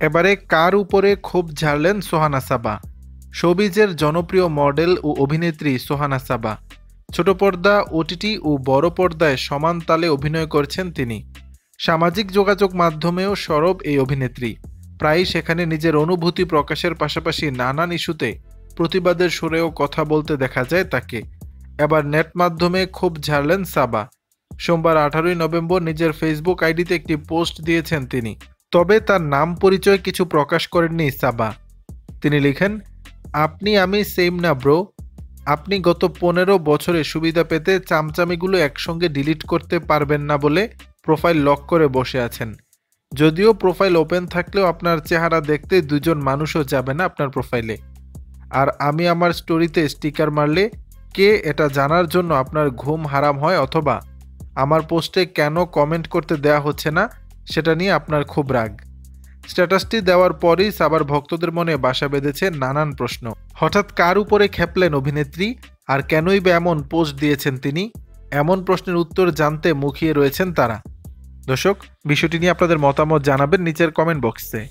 এবারে কার উপরে ক্ষোভ ঝাড়লেন সোহানা সাবা? শোবিজের জনপ্রিয় মডেল ও অভিনেত্রী সোহানা সাবা। ছোট পর্দা, ওটিটি ও বড় পর্দায় সমান তালে অভিনয় করছেন তিনি। সামাজিক যোগাযোগ মাধ্যমেও সরব এই অভিনেত্রী। প্রায়ই সেখানে নিজের অনুভূতি প্রকাশের পাশাপাশি নানান ইস্যুতে প্রতিবাদের সুরেও কথা বলতে দেখা যায় তাকে। এবার নেট মাধ্যমে ক্ষোভ ঝাড়লেন সাবা। সোমবার 18ই নভেম্বর নিজের ফেসবুক আইডিতে একটি পোস্ট দিয়েছেন তিনি। তবে তার নাম পরিচয় কিছু প্রকাশ করেননি সাবা। তিনি লিখেন, আপনি আমি সেম না ব্রো। আপনি গত 15 বছরে সুবিধা পেতে চামচামিগুলো একসঙ্গে ডিলিট করতে পারবেন না বলে প্রোফাইল লক করে বসে আছেন। যদিও প্রোফাইল ওপেন থাকলেও আপনার চেহারা দেখতে দুজন মানুষও যাবে না আপনার প্রোফাইলে। আর আমি আমার স্টোরিতে স্টিকার মারলে কে এটা জানার জন্য আপনার ঘুম হারাম হয়, অথবা আমার পোস্টে কেন কমেন্ট করতে দেয়া হচ্ছে না সেটা নিয়ে আপনার খুব রাগ। স্ট্যাটাসটি দেওয়ার পরই সাবার ভক্তদের মনে বাসা বেঁধেছে নানান প্রশ্ন। হঠাৎ কার উপরে খেপলেন অভিনেত্রী, আর কেনই বা এমন পোস্ট দিয়েছেন তিনি? এমন প্রশ্নের উত্তর জানতে মুখিয়ে রয়েছেন তারা। দর্শক, বিষয়টি নিয়ে আপনাদের মতামত জানাবেন নিচের কমেন্ট বক্সে।